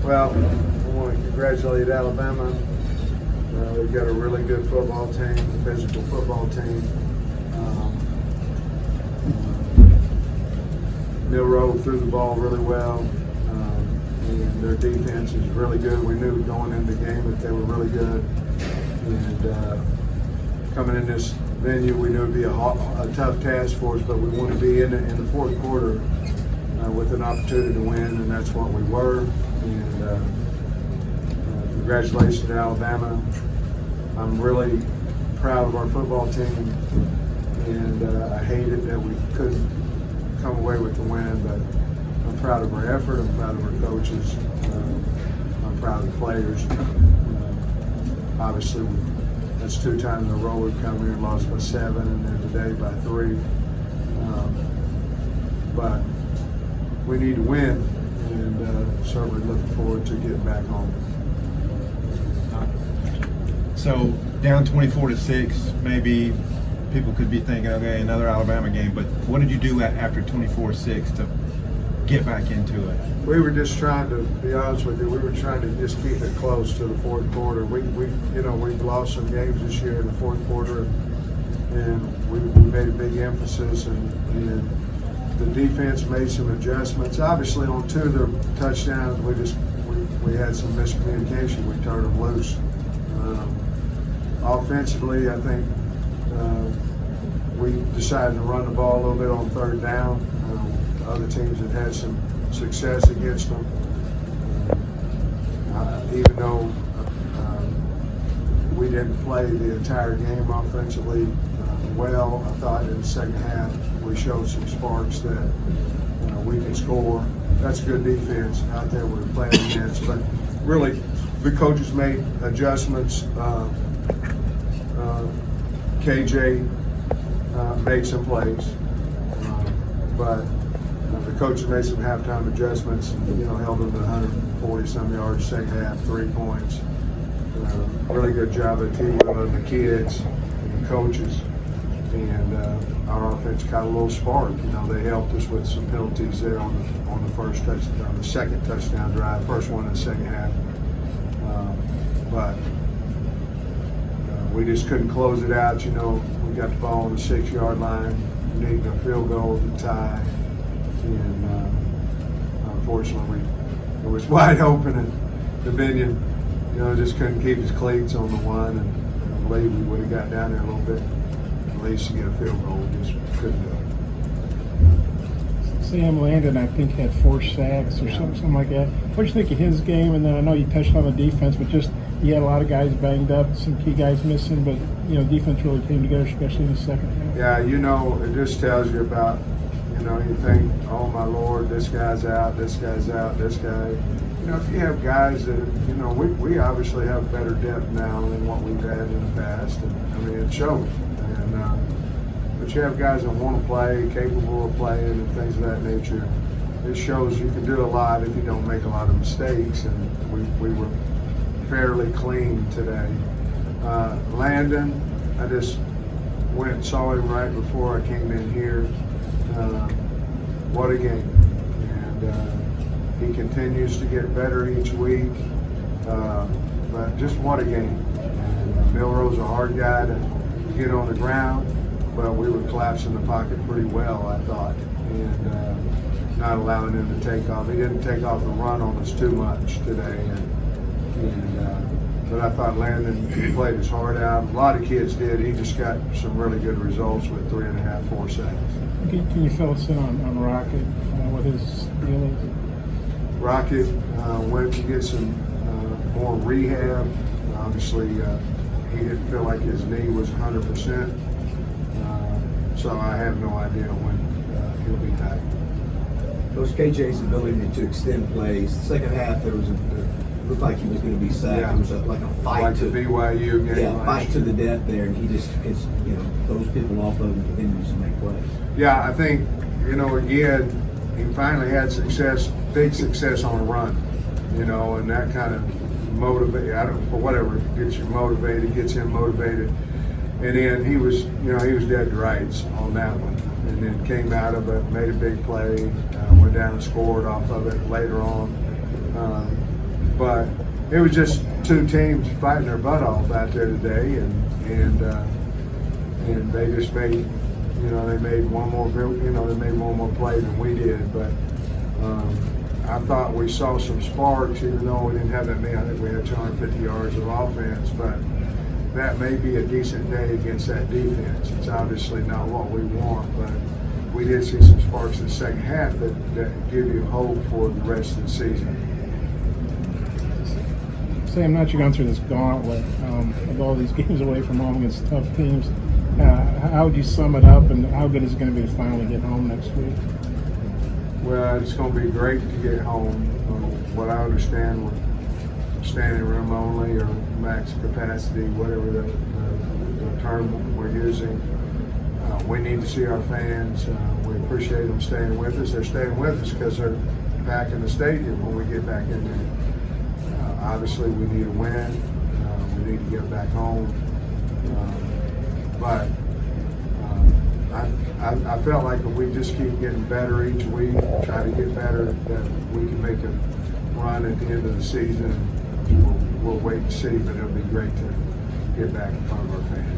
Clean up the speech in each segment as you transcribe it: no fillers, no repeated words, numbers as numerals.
Well, I want to congratulate Alabama. They've got a really good football team, a physical football team. Milroe threw the ball really well, and their defense is really good. We knew going into the game that they were really good. And coming in this venue, we knew it would be a tough task for us, but we wanted to be in the fourth quarter with an opportunity to win, and that's what we were. And congratulations to Alabama. I'm really proud of our football team, and I hated that we couldn't come away with the win, but I'm proud of our effort. I'm proud of our coaches. I'm proud of the players. Obviously, that's 2 times in a row we've come here and lost by 7, and then today by 3. But we need to win, and certainly looking forward to getting back home. So down 24-6, maybe people could be thinking, okay, another Alabama game. But what did you do after 24-6 to get back into it? We were just trying to be honest with you. We were trying to just keep it close to the fourth quarter. We've lost some games this year in the fourth quarter, and we made a big emphasis, and the defense made some adjustments. Obviously, on 2 of their touchdowns, we had some miscommunication. We turned them loose. Offensively, I think we decided to run the ball a little bit on 3rd down. Other teams have had some success against them. Even though we didn't play the entire game offensively well, I thought in the second half we showed some sparks that we can score. That's good defense out there we're playing against. But really, the coaches made adjustments. KJ made some plays, but the coaches made some halftime adjustments and, held them to 140-some yards second half, 3 points. Really good job of the kids and the coaches, and our offense got a little spark. They helped us with some penalties there on the first touchdown, the second touchdown drive, first one in the second half. But we just couldn't close it out. We got the ball on the 6-yard line, needing a field goal to tie, and unfortunately, it was wide open, and Dominion, just couldn't keep his cleats on the one, and I believe we would have got down there a little bit, at least to get a field goal. We just couldn't do it. Sam Landon, I think, had 4 sacks or something like that. What do you think of his game? And then I know you touched on the defense, but just you had a lot of guys banged up, some key guys missing, but defense really came together, especially in the second half. Yeah, it just tells you about, you think, oh my Lord, this guy's out, this guy's out, this guy. If you have guys that, we obviously have better depth now than what we've had in the past, and it shows. But you have guys that want to play, capable of playing, and things of that nature. It shows you can do a lot if you don't make a lot of mistakes, and we were fairly clean today. Landon, I just went and saw him right before I came in here. What a game. And he continues to get better each week. But just what a game. And Milroe's a hard guy to get on the ground, but we were collapsing the pocket pretty well, I thought, and not allowing him to take off. He didn't take off the run on us too much today. But I thought Landon played his heart out. A lot of kids did. He just got some really good results with 3.5, 4 sacks. Can you fill us in on Rocket, what his deal is? Rocket went to get some more rehab. Obviously, he didn't feel like his knee was 100%. So I have no idea when he'll be back. Coach KJ's ability to extend plays. The second half, there was looked like he was going to be sacked. Yeah. It was like a fight like to the BYU game. Yeah, fight to the death there, and he just throws people off of him and continues to make plays. Yeah, I think again, he finally had success, big success on a run, and that kind of motivated. Whatever gets you motivated, gets him motivated. And then he was dead to rights on that one, and then came out of it, made a big play, went down and scored off of it later on. But it was just two teams fighting their butt off out there today, and they just made, they made one more play than we did. But I thought we saw some sparks, even though we didn't have that many. I think we had 250 yards of offense, but that may be a decent day against that defense. It's obviously not what we want, but we did see some sparks in the second half that give you hope for the rest of the season. Sam, not you gone through this gauntlet of all these games away from home against tough teams. How would you sum it up, and how good is it going to be to finally get home next week? Well, it's going to be great to get home. What I understand with standing room only or max capacity, whatever the term we're using, we need to see our fans. We appreciate them staying with us. They're staying with us because they're back in the stadium when we get back in there. Obviously, we need a win. We need to get back home. But I felt like if we just keep getting better each week, try to get better, that we can make a run at the end of the season. We'll wait and see, but it'll be great to get back in front of our fans.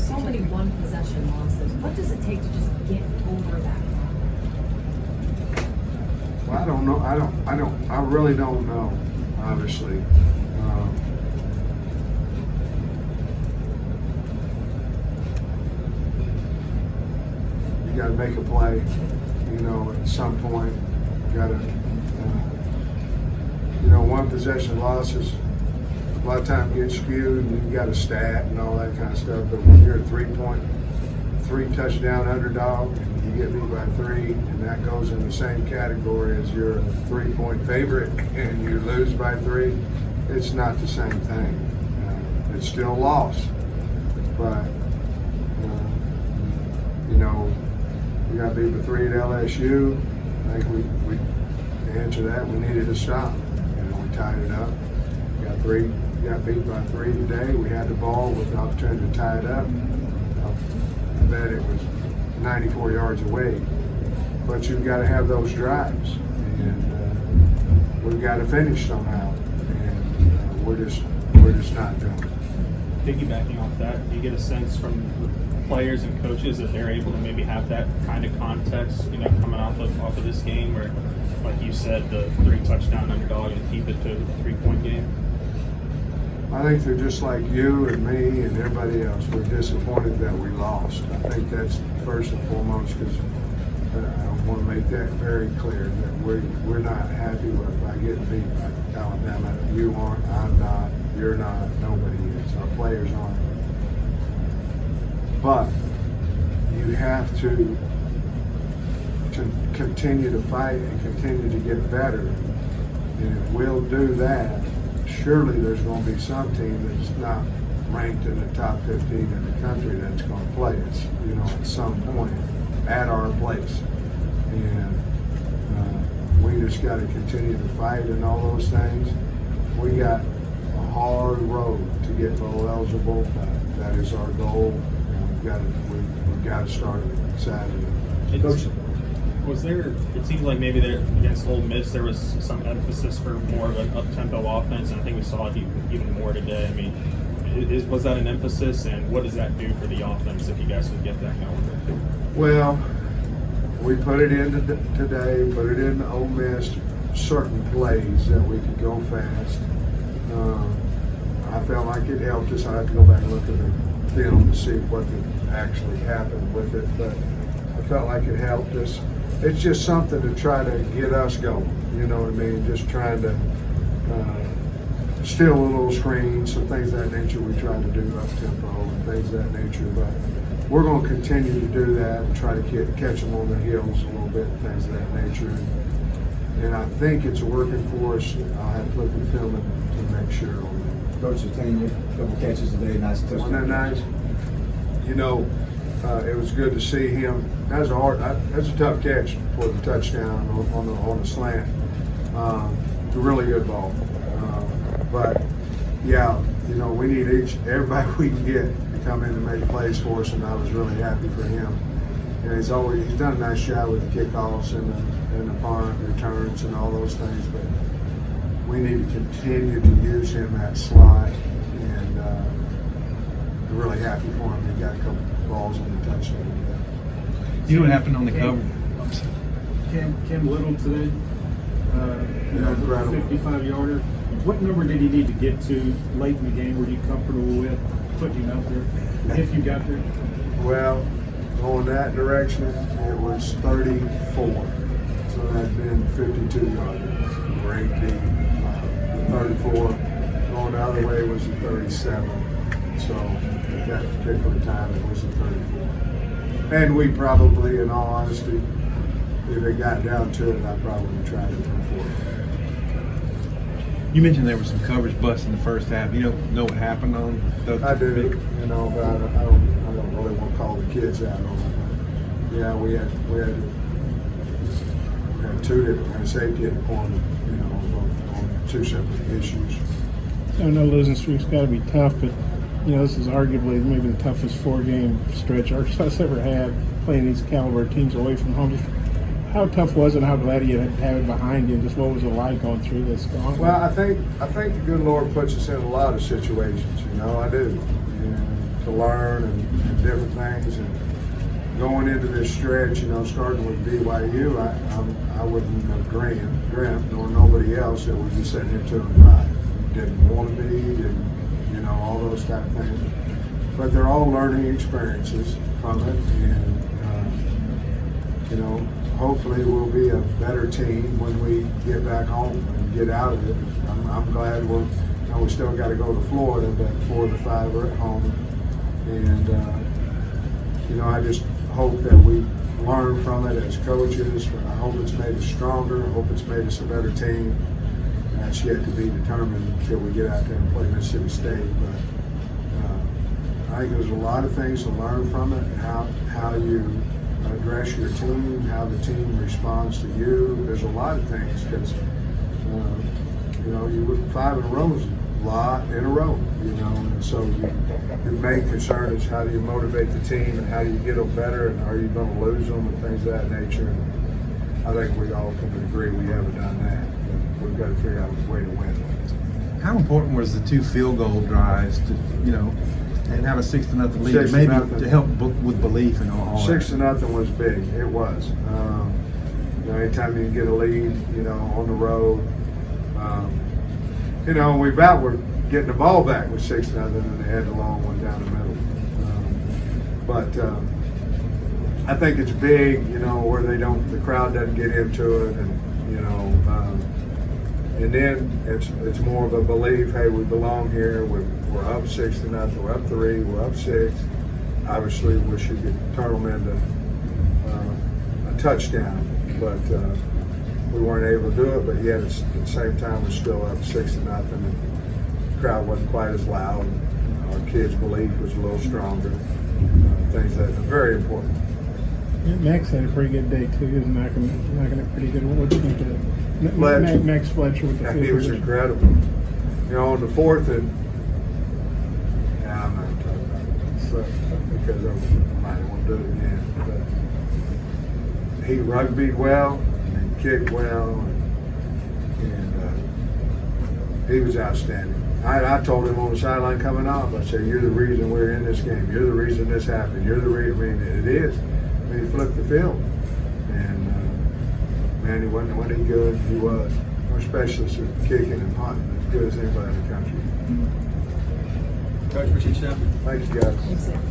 So many one possession losses. What does it take to just get over that? Well, I don't know. I really don't know, obviously. You got to make a play, at some point. You got to, one possession losses, a lot of times get skewed and you got a stat and all that kind of stuff. But when you're a 3 touchdown underdog, you get beat by 3, and that goes in the same category as you're a 3-point favorite and you lose by 3, it's not the same thing. It's still a loss, but we got beat by 3 at LSU. I think we to answer that, we needed a stop. We tied it up. Got beat by 3 today. We had the ball with the opportunity to tie it up. I bet it was 94 yards away. But you've got to have those drives, and we've got to finish somehow. And we're just not doing it. Piggybacking off that, do you get a sense from players and coaches that they're able to maybe have that kind of context, coming off of this game, where, like you said, the 3 touchdown underdog and keep it to a 3-point game? I think they're just like you and me and everybody else. We're disappointed that we lost. I think that's first and foremost, because I want to make that very clear that we're not happy by getting beat by Alabama. You aren't, I'm not, you're not, nobody is. Our players aren't. But you have to continue to fight and continue to get better. And if we'll do that, surely there's going to be some team that's not ranked in the top 15 in the country that's going to play us, at some point at our place. And we just got to continue to fight and all those things. We got a hard road to get bowl eligible. That is our goal. And we've got to start Saturday. It seems like maybe there against Ole Miss there was some emphasis for more of an up-tempo offense, and I think we saw it even more today. I mean, was that an emphasis, and what does that do for the offense if you guys would get that going? Well, we put it in today, put it in Ole Miss, certain plays that we could go fast. I felt like it helped us. I have to go back and look at the film to see what actually happened with it, but I felt like it helped us. It's just something to try to get us going, you know what I mean? Just trying to steal a little screen, some things of that nature we try to do up tempo and things of that nature. But we're going to continue to do that and try to catch them on the heels a little bit, things of that nature. And I think it's working for us. I'll have to look at the film to make sure on that. Coach Tanya, couple catches today, nice touchdown. Wasn't that nice? It was good to see him. That's a tough catch for the touchdown on the slant. It's a really good ball. But yeah, we need everybody we can get to come in and make plays for us, and I was really happy for him. you know, he's done a nice job with the kickoffs and the punt returns and all those things, but we need to continue to use him at slot, and I'm really happy for him. He got a couple balls in the touchdown. You know what happened on the cover? Cam Little today, incredible. 55-yarder. What number did he need to get to late in the game? Were you comfortable with putting him out there if you got there? Well, going that direction, it was 34. So that'd been 52 yards. Great deep. The 34. Going the other way was the 37. So at that particular time, it was the 34. And we probably, in all honesty, if it got down to it, I probably tried to come forward. You mentioned there was some coverage busts in the first half. You don't know what happened on those? I do, you know, but I don't really want to call the kids out on it. But yeah, we had two different safety at the corner, you know, on two separate issues. I know losing streak's got to be tough, but you know, this is arguably maybe the toughest 4-game stretch Arkansas ever had, playing these caliber teams away from home. Just how tough was it? How glad you have it behind you? Just what was it like going through this? Well, I think the good Lord puts us in a lot of situations. You know, I do, to learn and different things. And going into this stretch, you know, starting with BYU, I wouldn't have dreamt, nor nobody else, that we'd be sitting here 2-5. Didn't want to be, and you know, all those type of things. But they're all learning experiences from it, and you know, hopefully we'll be a better team when we get back home and get out of it. I'm glad we still got to go to Florida, but 4 of the 5 are at home, and you know, I just hope that we learn from it as coaches. I hope it's made us stronger. I hope it's made us a better team. That's yet to be determined until we get out there and play Mississippi State. But I think there's a lot of things to learn from it, how you address your team, how the team responds to you. There's a lot of things because you know, you win 5 in a row is a lot in a row, you know, and so your main concern is how do you motivate the team and how do you get them better, and are you going to lose them and things of that nature. And I think we all can agree we haven't done that. We've got to figure out a way to win. How important was the 2 field goal drives to, you know, and have a 6-0 lead, maybe to help with belief and all 6-0 was big. It was. You know, anytime you can get a lead, you know, on the road, you know, we were getting the ball back with 6-0, and they had the long one down the middle. But I think it's big, you know, where the crowd doesn't get into it, and you know. And then it's more of a belief, hey, we belong here, we're up 6-0, we're up 3, we're up 6. Obviously, wish you could turn them into a touchdown, but we weren't able to do it, but yet at the same time, we're still up 6-0, and the crowd wasn't quite as loud. Our kids' belief was a little stronger. Things that are very important. Yeah, Max had a pretty good day too. He was knocking a pretty good one. What do you think of Max Fletcher with the Yeah, field he was position? incredible. You know, on the 4th, and I'm not talking about it because I might want to do it again. But he rugbyed well and kicked well, and he was outstanding. I told him on the sideline coming off, I said, "You're the reason we're in this game. You're the reason this happened. You're the reason." I mean, it is. I mean, he flipped the field, and man, he wasn't any good. He was. Our specialists are kicking and punting as good as anybody in the country. Coach, appreciate you. Thank you, guys. Thanks, Sam.